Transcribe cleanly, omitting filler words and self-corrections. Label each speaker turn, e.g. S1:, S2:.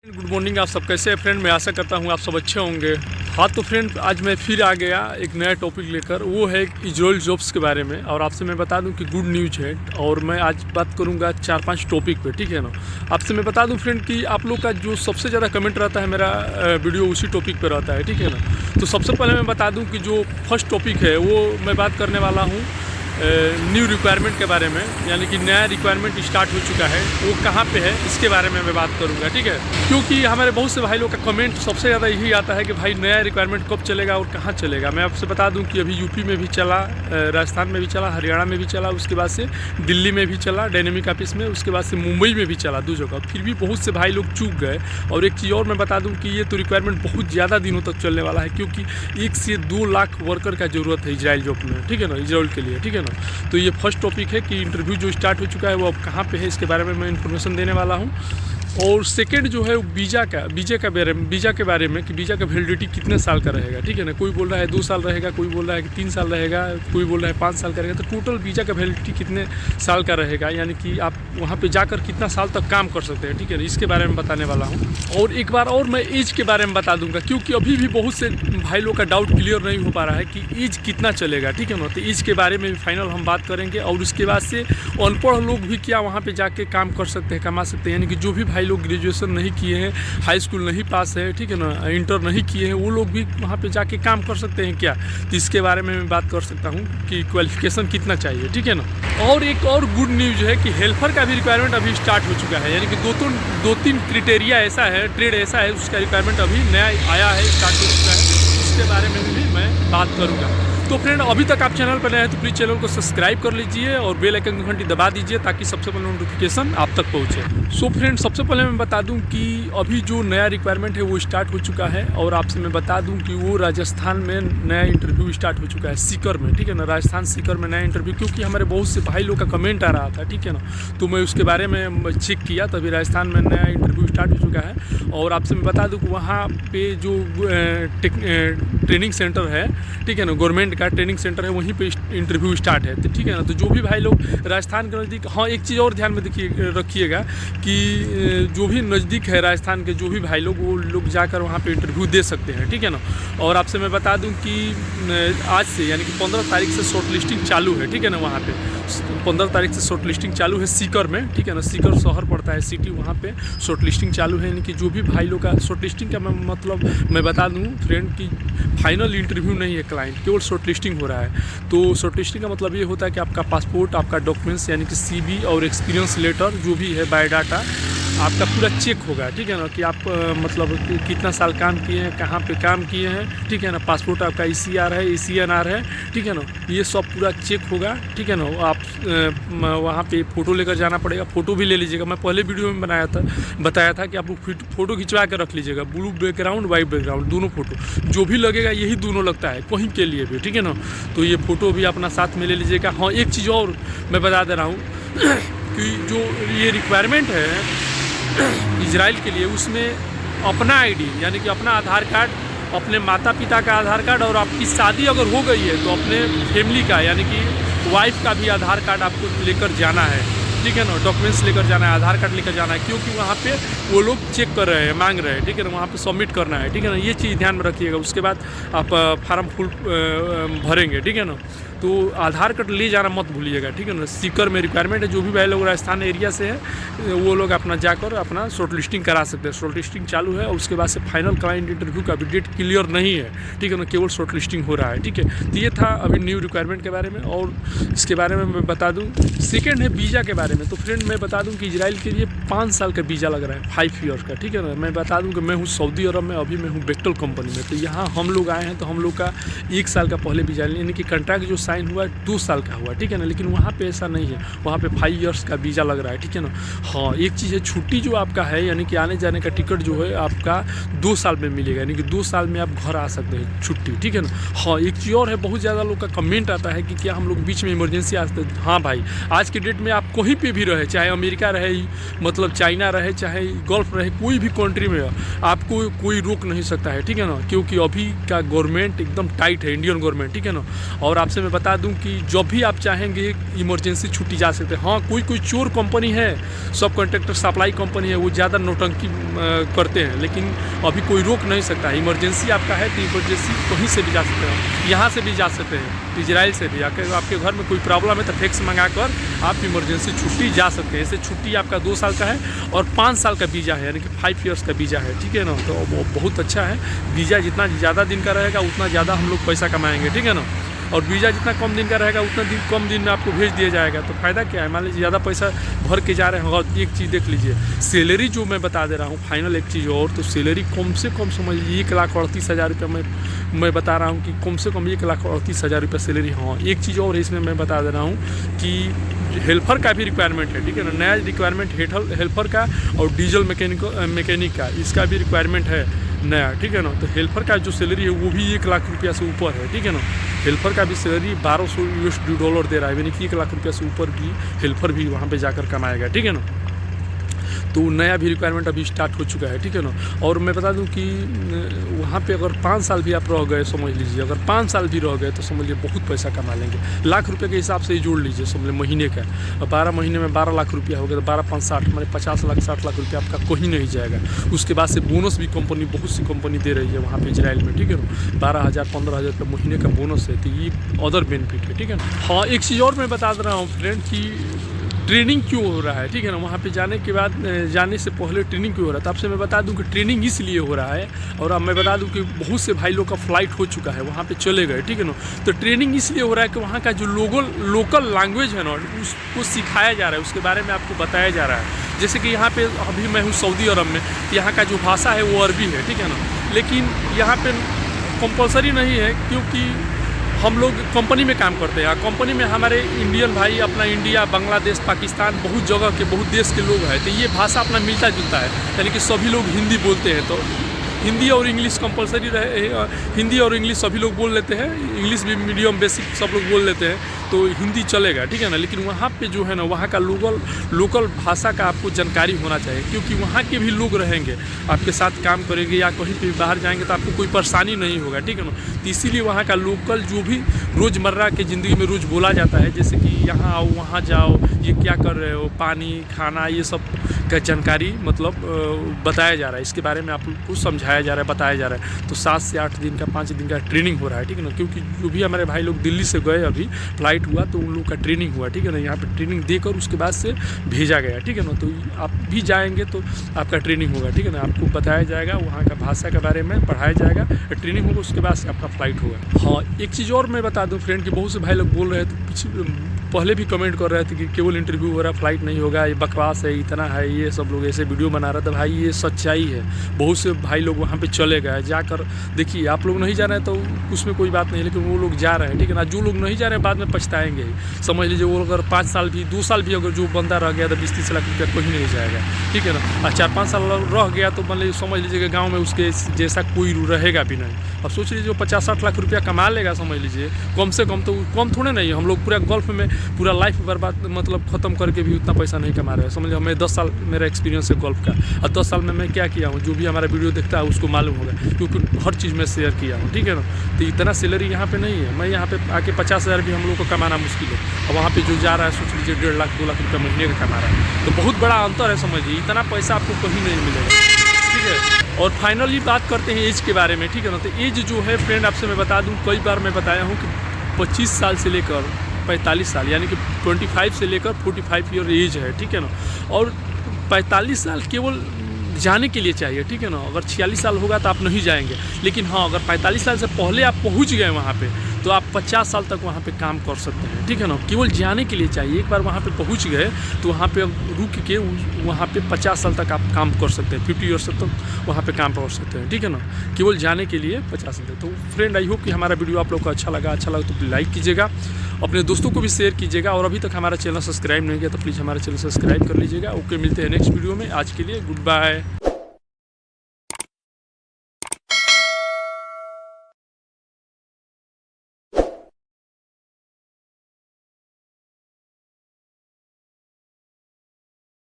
S1: Good morning. आप सब कैसे हैं फ्रेंड? मैं आशा करता हूँ आप सब अच्छे होंगे। हाँ तो फ्रेंड, आज मैं फिर आ गया एक नया टॉपिक लेकर, वो है इजराइल जॉब्स के बारे में। और आपसे मैं बता दूं कि गुड न्यूज़ है, और मैं आज बात करूंगा 4-5 टॉपिक पे, ठीक है ना। आपसे मैं बता दूं फ्रेंड कि आप लोग का जो सबसे ज़्यादा कमेंट रहता है मेरा वीडियो उसी टॉपिक पे रहता है, ठीक है ना। तो सबसे पहले मैं बता दूँ कि जो फर्स्ट टॉपिक है वो मैं बात करने वाला हूँ न्यू रिक्वायरमेंट के बारे में, यानी कि नया रिक्वायरमेंट स्टार्ट हो चुका है, वो कहाँ पे है इसके बारे में मैं बात करूँगा, ठीक है। क्योंकि हमारे बहुत से भाई लोग का कमेंट सबसे ज़्यादा यही आता है कि भाई नया रिक्वायरमेंट कब चलेगा और कहाँ चलेगा। मैं आपसे बता दूं कि अभी यूपी में भी चला, राजस्थान में भी चला, हरियाणा में भी चला, उसके बाद से दिल्ली में भी चला डायनेमिक ऑफिस में, उसके बाद से मुंबई में भी चला, 2 जगह। फिर भी बहुत से भाई लोग चूक गए। और एक चीज़ और मैं बता दूँ कि ये तो रिक्वायरमेंट बहुत ज़्यादा दिनों तक चलने वाला है, क्योंकि 1 से 2 लाख वर्कर का ज़रूरत है इजराइल जॉब में, ठीक है ना, इजराइल के लिए, ठीक है ना। तो ये फर्स्ट टॉपिक है कि इंटरव्यू जो स्टार्ट हो चुका है वो अब कहाँ पे है, इसके बारे में मैं इन्फॉर्मेशन देने वाला हूँ। और सेकंड जो है वीज़ा के बारे में कि वीज़ा का वैलिडिटी कितने साल का रहेगा, ठीक है ना। कोई बोल रहा है 2 साल रहेगा, कोई बोल रहा है कि 3 साल रहेगा, कोई बोल रहा है 5 साल का रहेगा। तो टोटल वीज़ा का वैलिडिटी कितने साल का रहेगा, यानी कि आप वहाँ पे जाकर कितना साल तक काम कर सकते हैं, ठीक है, इसके बारे में बताने वाला हूँ। और एक बार और मैं एज के बारे में बता दूंगा, क्योंकि अभी भी बहुत से भाई लोग का डाउट क्लियर नहीं हो पा रहा है कि एज कितना चलेगा, ठीक है ना। तो एज के बारे में भी फाइनल हम बात करेंगे। और उसके बाद से अनपढ़ लोग भी क्या वहाँ पे जाके काम कर सकते हैं, कमा सकते हैं, यानी कि जो भी भाई लोग ग्रेजुएशन नहीं किए हैं, हाई स्कूल नहीं पास है, ठीक है ना, इंटर नहीं किए हैं, वो लोग भी वहाँ पे जाके काम कर सकते हैं क्या। तो इसके बारे में मैं बात कर सकता हूँ कि क्वालिफिकेशन कितना चाहिए, ठीक है ना। और एक और गुड न्यूज़ है कि हेल्पर का भी रिक्वायरमेंट अभी स्टार्ट हो चुका है, यानी कि 2-3 क्राइटेरिया ऐसा है, ट्रेड ऐसा है, उसका रिक्वायरमेंट अभी नया आया है, स्टार्ट हो चुका है। इसके बारे में भी मैं बात करूँगा। तो फ्रेंड, अभी तक आप चैनल पर नए हैं तो प्लीज़ चैनल को सब्सक्राइब कर लीजिए और बेल आइकन की घंटी दबा दीजिए, ताकि सबसे पहले नोटिफिकेशन आप तक पहुंचे। सो फ्रेंड, सबसे पहले मैं बता दूं कि अभी जो नया रिक्वायरमेंट है वो स्टार्ट हो चुका है। और आपसे मैं बता दूं कि वो राजस्थान में नया इंटरव्यू स्टार्ट हो चुका है, सीकर में, ठीक है ना, राजस्थान सीकर में नया इंटरव्यू। क्योंकि हमारे बहुत से भाई लोग का कमेंट आ रहा था, ठीक है ना, तो मैं उसके बारे में चेक किया, तभी राजस्थान में नया इंटरव्यू स्टार्ट हो चुका है। और आपसे मैं बता दूँ कि वहाँ पे जो ट्रेनिंग सेंटर है, ठीक है ना, गवर्नमेंट का ट्रेनिंग सेंटर है, वहीं पे इंटरव्यू स्टार्ट है, तो ठीक है ना। तो जो भी भाई लोग राजस्थान के नज़दीक, हाँ एक चीज़ और ध्यान में रखिएगा कि जो भी नज़दीक है राजस्थान के जो भी भाई लोग, वो लोग जाकर वहाँ पे इंटरव्यू दे सकते हैं, ठीक है ना। और आपसे मैं बता दूं कि आज से यानी कि 15 तारीख से शॉर्ट लिस्टिंग चालू है, ठीक है ना। वहाँ पे 15 तारीख से शॉर्ट लिस्टिंग चालू है सीकर में, ठीक है ना। सीकर शहर पड़ता है, सिटी, वहाँ पे शॉर्ट लिस्टिंग चालू है। यानी कि जो भी भाई लोग का शॉर्ट लिस्टिंग का मतलब मैं बता दूँ फ्रेंड कि फाइनल इंटरव्यू नहीं है, क्लाइंट केवल शॉर्ट लिस्टिंग हो रहा है। तो शॉर्ट लिस्टिंग का मतलब ये होता है कि आपका पासपोर्ट, आपका डॉक्यूमेंट्स यानी कि CV और एक्सपीरियंस लेटर जो भी है, बायोडाटा आपका पूरा चेक होगा, ठीक है ना, कि आप मतलब कितना साल काम किए हैं, कहाँ पे काम किए हैं, ठीक है ना। पासपोर्ट आपका ECR है, ECNR है, ठीक है ना, ये सब पूरा चेक होगा, ठीक है ना। आप वहाँ पे फ़ोटो लेकर जाना पड़ेगा, फ़ोटो भी ले लीजिएगा। मैं पहले वीडियो में बताया था कि आप लोग फ़ोटो खिंचवा कर रख लीजिएगा, ब्लू बैकग्राउंड, वाइट बैकग्राउंड, दोनों फ़ोटो जो भी लगेगा यही दोनों लगता है कहीं के लिए भी, ठीक है ना। तो ये फ़ोटो भी अपना साथ में ले लीजिएगा। हाँ एक चीज़ और मैं बता दे रहा हूँ कि जो ये रिक्वायरमेंट है इजराइल के लिए, उसमें अपना ID यानी कि अपना आधार कार्ड, अपने माता पिता का आधार कार्ड, और आपकी शादी अगर हो गई है तो अपने फैमिली का यानी कि वाइफ का भी आधार कार्ड आपको लेकर जाना है, ठीक है ना। डॉक्यूमेंट्स लेकर जाना है, आधार कार्ड लेकर जाना है, क्योंकि वहाँ पे वो लोग चेक कर रहे हैं, मांग रहे हैं, ठीक है ना। वहाँ पे सबमिट करना है, ठीक है ना। ये चीज़ ध्यान में रखिएगा। उसके बाद आप फार्म फुल भरेंगे, ठीक है ना। तो आधार कार्ड ले जाना मत भूलिएगा, ठीक है ना। सीकर में रिक्वायरमेंट है, जो भी भाई लोग राजस्थान एरिया से है वो लोग अपना जाकर अपना शॉर्ट लिस्टिंग करा सकते हैं। शॉर्ट लिस्टिंग चालू है, और उसके बाद से फाइनल क्लाइंट इंटरव्यू का भी डेट क्लियर नहीं है, ठीक है ना, केवल शॉर्ट लिस्टिंग हो रहा है, ठीक है। तो ये था अभी न्यू रिक्वायरमेंट के बारे में। और इसके बारे में मैं बता दूँ, सेकेंड है वीज़ा के बारे में। तो फ्रेंड मैं बता दूँ कि इजराइल के लिए 5 साल का वीज़ा लग रहा है, 5 ईयर्स का, ठीक है ना। मैं बता दूँ कि मैं हूँ सऊदी अरब में, अभी मैं हूँ बेक्टल कंपनी में। तो यहाँ हम लोग आए हैं, तो हम लोग का 1 साल का पहले वीज़ा, यानी कि कंट्रैक्ट जो साइन हुआ है 2 साल का हुआ, ठीक है ना। लेकिन वहाँ पे ऐसा नहीं है, वहाँ पे 5 ईयर्स का वीज़ा लग रहा है, ठीक है ना। हाँ एक चीज़ है, छुट्टी जो आपका है यानी कि आने जाने का टिकट जो है आपका 2 साल में मिलेगा, यानी कि 2 साल में आप घर आ सकते हैं छुट्टी, ठीक है ना। हाँ एक चीज़ और है, बहुत ज़्यादा लोग का कमेंट आता है कि क्या हम लोग बीच में इमरजेंसी आ सकते हैं। हाँ भाई, आज के डेट में आप कहीं पे भी रहे, चाहे अमेरिका रहे, मतलब चाइना रहे, चाहे गल्फ रहे, कोई भी कंट्री में आपको कोई रोक नहीं सकता है, ठीक है ना। क्योंकि अभी का गवर्नमेंट एकदम टाइट है, इंडियन गवर्नमेंट, ठीक है ना। और आपसे मैं बता दूं कि जब भी आप चाहेंगे इमरजेंसी छुट्टी जा सकते हैं। हाँ, कोई चोर कंपनी है, सब कॉन्ट्रैक्टर सप्लाई कंपनी है, वो ज़्यादा नौटंकी करते हैं, लेकिन अभी कोई रोक नहीं सकता। इमरजेंसी आपका है तो इमरजेंसी कहीं से भी जा सकते हैं, यहाँ से भी जा सकते हैं, इजराइल से भी। आपके घर में कोई प्रॉब्लम है तो फैक्स मंगा कर आप इमरजेंसी छुट्टी जा सकते हैं। ऐसे छुट्टी आपका 2 साल का है और 5 साल का वीज़ा है, यानी कि 5 ईयर्स का वीज़ा है, ठीक है ना। तो वो बहुत अच्छा है। वीज़ा जितना ज़्यादा दिन का रहेगा उतना ज़्यादा हम लोग पैसा कमाएंगे, ठीक है ना। और वीज़ा जितना कम दिन का रहेगा उतना कम दिन में आपको भेज दिया जाएगा। तो फ़ायदा क्या है, मान लीजिए ज़्यादा पैसा भर के जा रहे हैं। और एक चीज़ देख लीजिए, सैलरी जो मैं बता दे रहा हूँ फाइनल एक चीज़ और, तो सैलरी कम से कम समझ लीजिए 1,38,000 रुपये मैं बता रहा हूँ कि कम से कम 1,38,000 रुपये सैलरी। हाँ, एक चीज़ और इसमें मैं बता दे रहा हूँ कि हेल्पर का भी रिक्वायरमेंट है, ठीक है ना। नया रिक्वायरमेंट हेल्पर का और डीजल मैकेनिक का, इसका भी रिक्वायरमेंट है नया, ठीक है ना। तो हेल्पर का जो सैलरी है वो भी 1 लाख रुपया से ऊपर है, ठीक है ना। हेल्पर का भी सैलरी $1200 दे रहा है, यानी कि 1 लाख रुपया से ऊपर भी हेल्पर भी वहाँ पे जाकर कमाएगा, ठीक है ना। तो नया भी रिक्वायरमेंट अभी स्टार्ट हो चुका है, ठीक है ना। और मैं बता दूं कि वहाँ पे अगर 5 साल भी आप रह गए, समझ लीजिए अगर 5 साल भी रह गए तो समझ लीजिए बहुत पैसा कमा लेंगे। लाख रुपये के हिसाब से ही जोड़ लीजिए, समझ लीजिए महीने का। और 12 महीने में 12 लाख रुपया हो गया तो 12 5 60 मतलब 50 लाख 60 लाख रुपया आपका कहीं नहीं जाएगा। उसके बाद से बोनस भी कंपनी, बहुत सी कंपनी दे रही है वहाँ पर इजराइल में, ठीक है ना। 12,000 15,000 रुपये महीने का बोनस है, तो ये अदर बेनिफिट है, ठीक है ना। हाँ, एक चीज़ और मैं बता दे रहा हूँ फ्रेंड कि ट्रेनिंग क्यों हो रहा है, ठीक है ना। वहाँ पे जाने के बाद, जाने से पहले ट्रेनिंग क्यों हो रहा है, तो आपसे मैं बता दूं कि ट्रेनिंग इसलिए हो रहा है। और अब मैं बता दूं कि बहुत से भाई लोग का फ़्लाइट हो चुका है, वहाँ पे चले गए, ठीक है ना। तो ट्रेनिंग इसलिए हो रहा है कि वहाँ का जो लोकल लैंग्वेज है ना, उसको सिखाया जा रहा है, उसके बारे में आपको बताया जा रहा है। जैसे कि यहाँ पर अभी मैं हूँ सऊदी अरब में, यहाँ का जो भाषा है वो अरबी है, ठीक है ना। लेकिन यहाँ पर कंपल्सरी नहीं है, क्योंकि हम लोग कंपनी में काम करते हैं। कंपनी में हमारे इंडियन भाई अपना इंडिया, बांग्लादेश, पाकिस्तान, बहुत जगह के, बहुत देश के लोग हैं। तो ये भाषा अपना मिलता जुलता है, यानी कि सभी लोग हिंदी बोलते हैं। तो हिंदी और इंग्लिश कंपलसरी रहे, हिंदी और इंग्लिश सभी लोग बोल लेते हैं, इंग्लिश भी मीडियम बेसिक सब लोग बोल लेते हैं, तो हिंदी चलेगा, ठीक है ना। लेकिन वहाँ पे जो है ना, वहाँ का लोकल भाषा का आपको जानकारी होना चाहिए, क्योंकि वहाँ के भी लोग रहेंगे, आपके साथ काम करेंगे या कहीं पे बाहर जाएंगे तो आपको कोई परेशानी नहीं होगा, ठीक है ना। तो इसीलिए वहाँ का लोकल जो भी रोज़मर्रा के ज़िंदगी में रोज़ बोला जाता है, जैसे कि यहाँ आओ, वहाँ जाओ, ये क्या कर रहे हो, पानी, खाना, ये सब का जानकारी मतलब बताया जा रहा है। इसके बारे में आप लोग को समझाया जा रहा है, बताया जा रहा है। तो 7 से 8 दिन का, 5 दिन का ट्रेनिंग हो रहा है, ठीक है ना। क्योंकि जो भी हमारे भाई लोग दिल्ली से गए, अभी फ्लाइट हुआ तो उन लोग का ट्रेनिंग हुआ, ठीक है ना। यहाँ पे ट्रेनिंग देकर उसके बाद से भेजा गया, ठीक है ना। तो आप भी जाएंगे तो आपका ट्रेनिंग होगा, ठीक है ना। आपको बताया जाएगा, वहाँ का भाषा के बारे में पढ़ाया जाएगा, ट्रेनिंग होगा, उसके बाद से आपका फ्लाइट होगा। हाँ, एक चीज़ और मैं बता दूँ फ्रेंड कि बहुत से भाई लोग बोल रहे थे, पहले भी कमेंट कर रहे थे कि केवल इंटरव्यू हो रहा है, फ्लाइट नहीं होगा, ये बकवास है, इतना है, ये सब लोग ऐसे वीडियो बना रहे थे। भाई ये सच्चाई है, बहुत से भाई लोग वहाँ पे चले गए। जाकर देखिए, आप लोग नहीं जा रहे हैं तो उसमें कोई बात नहीं, लेकिन वो लोग जा रहे हैं, ठीक है ना। जो लोग नहीं जा रहे हैं बाद में पछताएंगे ही। समझ लीजिए वो अगर 5 साल भी, 2 साल भी अगर जो बंदा रह गया तो 20-30 लाख रुपया कहीं नहीं जाएगा, ठीक है ना। और 4-5 साल रह गया तो मतलब समझ लीजिए कि गाँव में उसके जैसा कोई रहेगा भी नहीं। अब सोच लीजिए 50-60 लाख रुपया कमा लेगा, समझ लीजिए कम से कम, तो कम थोड़े नहीं। हम लोग पूरा गल्फ में पूरा लाइफ बर्बाद मतलब ख़त्म करके भी उतना पैसा नहीं कमा रहे हैं। समझ लीजिए हमें 10 साल मेरा एक्सपीरियंस है गल्फ का, और 10 साल में मैं क्या किया हूँ, जो भी हमारा वीडियो देखता है उसको मालूम होगा, क्योंकि हर चीज़ में शेयर किया हूँ, ठीक है ना। तो इतना सैलरी यहाँ पे नहीं है। मैं यहाँ पे आके 50,000 भी हम लोग को कमाना मुश्किल है, और वहाँ पे जो जा रहा है सोच लीजिए 1.5 लाख 2 लाख रुपये महीने का कमा रहा है। तो बहुत बड़ा अंतर है, समझिए इतना पैसा आपको कहीं नहीं मिलेगा, ठीक है। और फाइनली बात करते हैं एज के बारे में, ठीक है ना। तो एज जो है फ्रेंड, आपसे मैं बता दूं, कई बार मैं बताया हूं कि 25 साल से लेकर 45 साल, यानी कि 25 से लेकर 45 ईयर एज है, ठीक है ना। और 45 साल केवल जाने के लिए चाहिए, ठीक है ना। अगर 46 साल होगा तो आप नहीं जाएंगे, लेकिन हाँ, अगर 45 साल से पहले आप पहुंच गए वहाँ पे, तो आप 50 साल तक वहाँ पे काम कर सकते हैं, ठीक है ना। केवल जाने के लिए चाहिए, एक बार वहाँ पे पहुँच गए तो वहाँ पे रुक के वहाँ पे 50 साल तक आप काम कर सकते हैं, 50 ईयर्स तक वहाँ पे काम कर सकते हैं, ठीक है ना। केवल जाने के लिए 50 साल तक। तो फ्रेंड, आई होप कि हमारा वीडियो आप लोग को अच्छा लगा तो लाइक कीजिएगा, अपने दोस्तों को भी शेयर कीजिएगा, और अभी तक हमारा चैनल सब्सक्राइब नहीं किया तो प्लीज़ हमारा चैनल सब्सक्राइब कर लीजिएगा। ओके, मिलते हैं नेक्स्ट वीडियो में। आज के लिए गुड बाय।